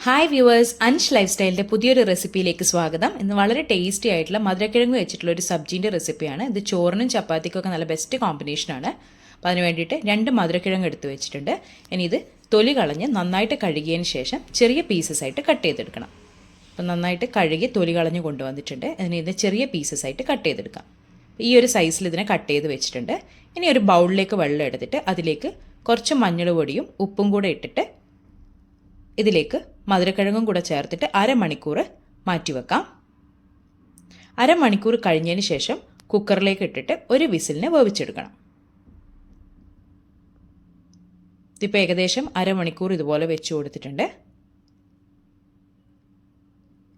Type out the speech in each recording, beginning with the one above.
Hi viewers, Ansh life സ്റ്റൈലിൻ്റെ പുതിയൊരു റെസിപ്പിയിലേക്ക് സ്വാഗതം. ഇന്ന് വളരെ ടേസ്റ്റി ആയിട്ടുള്ള മധുരക്കിഴങ്ങ് വെച്ചിട്ടുള്ള ഒരു സബ്ജീൻ്റെ റെസിപ്പിയാണ്. ഇത് ചോറിനും ചപ്പാത്തിക്കൊക്കെ നല്ല ബെസ്റ്റ് കോമ്പിനേഷനാണ്. അപ്പോൾ അതിന് വേണ്ടിയിട്ട് 2 മധുരക്കിഴങ്ങ് എടുത്ത് വെച്ചിട്ടുണ്ട്. ഇനി ഇത് തൊലി കളഞ്ഞ് നന്നായിട്ട് കഴുകിയതിന് ശേഷം ചെറിയ പീസസ് ആയിട്ട് കട്ട് ചെയ്തെടുക്കണം. അപ്പോൾ നന്നായിട്ട് കഴുകി തൊലി കളഞ്ഞ് കൊണ്ടുവന്നിട്ടുണ്ട്. ഇനി ഇത് ചെറിയ പീസസ് ആയിട്ട് കട്ട് ചെയ്തെടുക്കാം. ഈ ഒരു സൈസിൽ ഇതിനെ കട്ട് ചെയ്ത് വെച്ചിട്ടുണ്ട്. ഇനി ഒരു ബൗളിലേക്ക് വെള്ളം എടുത്തിട്ട് അതിലേക്ക് കുറച്ച് മഞ്ഞൾ പൊടിയും ഉപ്പും കൂടെ ഇട്ടിട്ട് ഇതിലേക്ക് മധുരക്കിഴങ്ങും കൂടെ ചേർത്തിട്ട് അരമണിക്കൂർ മാറ്റിവെക്കാം. അരമണിക്കൂർ കഴിഞ്ഞതിന് ശേഷം കുക്കറിലേക്ക് ഇട്ടിട്ട് ഒരു വിസിലിനെ വേവിച്ചെടുക്കണം. ഇതിപ്പോൾ ഏകദേശം അരമണിക്കൂർ ഇതുപോലെ വെച്ച് കൊടുത്തിട്ടുണ്ട്.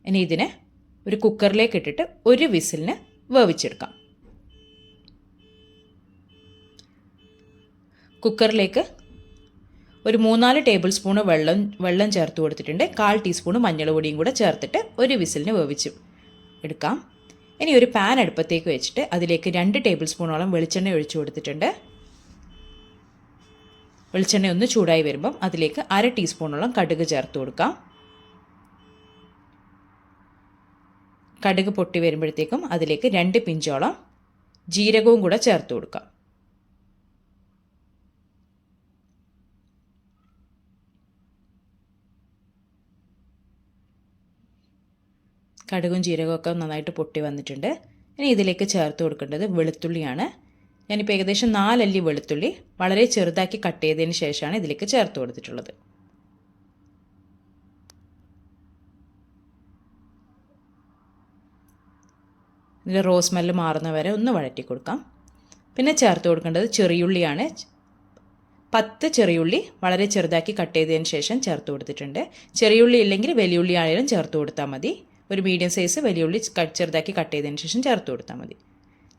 ഇനി ഇതിനെ ഒരു കുക്കറിലേക്ക് ഇട്ടിട്ട് ഒരു വിസിലിന് വേവിച്ചെടുക്കാം. കുക്കറിലേക്ക് ഒരു 3-4 ടേബിൾ സ്പൂണ് വെള്ളം ചേർത്ത് കൊടുത്തിട്ടുണ്ട്. 1/4 ടീസ്പൂണ് മഞ്ഞൾ പൊടിയും കൂടെ ചേർത്തിട്ട് ഒരു വിസിലിന് വേവിച്ച് എടുക്കാം. ഇനി ഒരു പാൻ അടുപ്പത്തേക്ക് വെച്ചിട്ട് അതിലേക്ക് 2 ടേബിൾ സ്പൂണോളം വെളിച്ചെണ്ണ ഒഴിച്ചു കൊടുത്തിട്ടുണ്ട്. വെളിച്ചെണ്ണ ഒന്ന് ചൂടായി വരുമ്പം അതിലേക്ക് 1/2 ടീസ്പൂണോളം കടുക് ചേർത്ത് കൊടുക്കാം. കടുക് പൊട്ടി വരുമ്പോഴത്തേക്കും അതിലേക്ക് 2 പിഞ്ചോളം ജീരകവും കൂടെ ചേർത്ത് കൊടുക്കാം. കടുകും ജീരകമൊക്കെ നന്നായിട്ട് പൊട്ടി വന്നിട്ടുണ്ട്. ഇനി ഇതിലേക്ക് ചേർത്ത് കൊടുക്കേണ്ടത് വെളുത്തുള്ളിയാണ്. ഞാനിപ്പോൾ ഏകദേശം 4 അല്ലി വെളുത്തുള്ളി വളരെ ചെറുതാക്കി കട്ട് ചെയ്തതിന് ശേഷമാണ് ഇതിലേക്ക് ചേർത്ത് കൊടുത്തിട്ടുള്ളത്. ഇതിൽ റോസ് സ്മെല്ല് മാറുന്ന വരെ ഒന്ന് വഴറ്റി കൊടുക്കാം. പിന്നെ ചേർത്ത് കൊടുക്കേണ്ടത് ചെറിയുള്ളിയാണ്. 10 ചെറിയുള്ളി വളരെ ചെറുതാക്കി കട്ട് ചെയ്തതിന് ശേഷം ചേർത്ത് കൊടുത്തിട്ടുണ്ട്. ചെറിയുള്ളി ഇല്ലെങ്കിൽ വലിയുള്ളി ആയാലും ചേർത്ത് കൊടുത്താൽ മതി. ഒരു മീഡിയം സൈസ് വലിയുള്ളി ചെറുതാക്കി കട്ട് ചെയ്തതിന് ശേഷം ചേർത്ത് കൊടുത്താൽ മതി.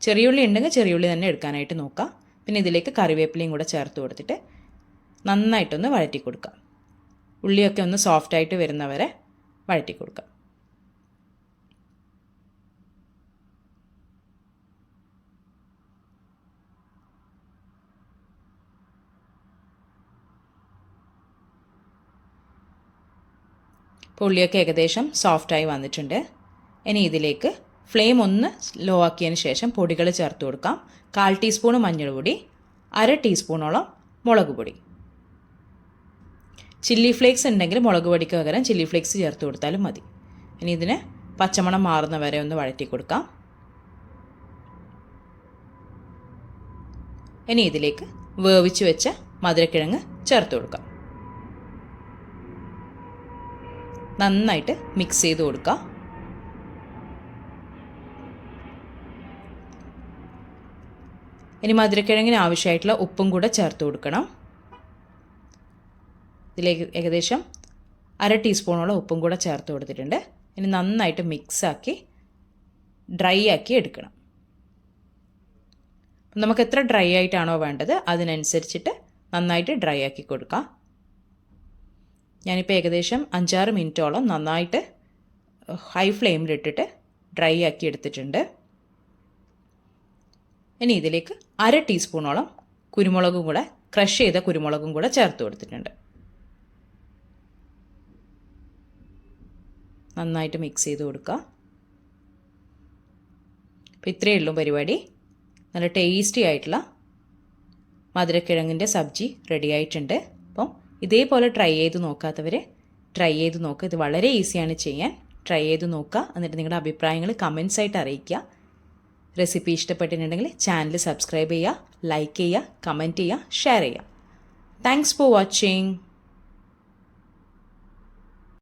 ചെറിയുള്ളി ഉണ്ടെങ്കിൽ ചെറിയുള്ളി തന്നെ എടുക്കാനായിട്ട് നോക്കാം. പിന്നെ ഇതിലേക്ക് കറിവേപ്പിലയും കൂടെ ചേർത്ത് കൊടുത്തിട്ട് നന്നായിട്ടൊന്ന് വഴറ്റി കൊടുക്കാം. ഉള്ളിയൊക്കെ ഒന്ന് സോഫ്റ്റായിട്ട് വരുന്നവരെ വഴറ്റി കൊടുക്കാം. ഉള്ളിയൊക്കെ ഏകദേശം സോഫ്റ്റായി വന്നിട്ടുണ്ട്. ഇനി ഇതിലേക്ക് ഫ്ലെയിം ഒന്ന് ലോ ആക്കിയതിന് ശേഷം പൊടികൾ ചേർത്ത് കൊടുക്കാം. 1/4 ടീസ്പൂണ് മഞ്ഞൾപ്പൊടി, 1/2 ടീസ്പൂണോളം മുളക് പൊടി. ചില്ലി ഫ്ലേക്സ് ഉണ്ടെങ്കിൽ മുളക് പൊടിക്ക് പകരം ചില്ലി ഫ്ലേക്സ് ചേർത്ത് കൊടുത്താലും മതി. ഇനി ഇതിന് പച്ചമണം മാറുന്ന വരെ ഒന്ന് വഴറ്റി കൊടുക്കാം. ഇനി ഇതിലേക്ക് വേവിച്ച് വെച്ച മധുരക്കിഴങ്ങ് ചേർത്ത് കൊടുക്കാം. നന്നായിട്ട് മിക്സ് ചെയ്ത് കൊടുക്കുക. ഇനി മധുരക്കിഴങ്ങിന് ആവശ്യമായിട്ടുള്ള ഉപ്പും കൂടെ ചേർത്ത് കൊടുക്കണം. ഇതിലേക്ക് ഏകദേശം 1/2 ടീസ്പൂണോളം ഉപ്പും കൂടെ ചേർത്ത് കൊടുത്തിട്ടുണ്ട്. ഇനി നന്നായിട്ട് മിക്സാക്കി ഡ്രൈ ആക്കി എടുക്കണം. നമുക്ക് എത്ര ഡ്രൈ ആയിട്ടാണോ വേണ്ടത് അതിനനുസരിച്ചിട്ട് നന്നായിട്ട് ഡ്രൈ ആക്കി കൊടുക്കാം. ഞാനിപ്പോൾ ഏകദേശം 5-6 മിനിറ്റോളം നന്നായിട്ട് ഹൈ ഫ്ലെയിമിലിട്ടിട്ട് ഡ്രൈ ആക്കി എടുത്തിട്ടുണ്ട്. ഇനി ഇതിലേക്ക് 1/2 ടീസ്പൂണോളം കുരുമുളകും കൂടെ ക്രഷ് ചെയ്ത കുരുമുളകും കൂടെ ചേർത്ത് കൊടുത്തിട്ടുണ്ട്. നന്നായിട്ട് മിക്സ് ചെയ്ത് കൊടുക്കുക. അപ്പോൾ ഇത്രയേ ഉള്ളൂ പരിപാടി. നല്ല ടേസ്റ്റി ആയിട്ടുള്ള മധുരക്കിഴങ്ങിൻ്റെ സബ്ജി റെഡി ആയിട്ടുണ്ട്. അപ്പം ഇതേപോലെ ട്രൈ ചെയ്ത് നോക്കാത്തവർ ട്രൈ ചെയ്ത് നോക്കുക. ഇത് വളരെ ഈസിയാണ് ചെയ്യാൻ. ട്രൈ ചെയ്ത് നോക്കുക. എന്നിട്ട് നിങ്ങളുടെ അഭിപ്രായങ്ങൾ കമൻസ് ആയിട്ട് അറിയിക്കുക. റെസിപ്പി ഇഷ്ടപ്പെട്ടിട്ടുണ്ടെങ്കിൽ ചാനൽ സബ്സ്ക്രൈബ് ചെയ്യുക, ലൈക്ക് ചെയ്യുക, കമൻറ്റ് ചെയ്യുക, ഷെയർ ചെയ്യുക. Thanks for watching.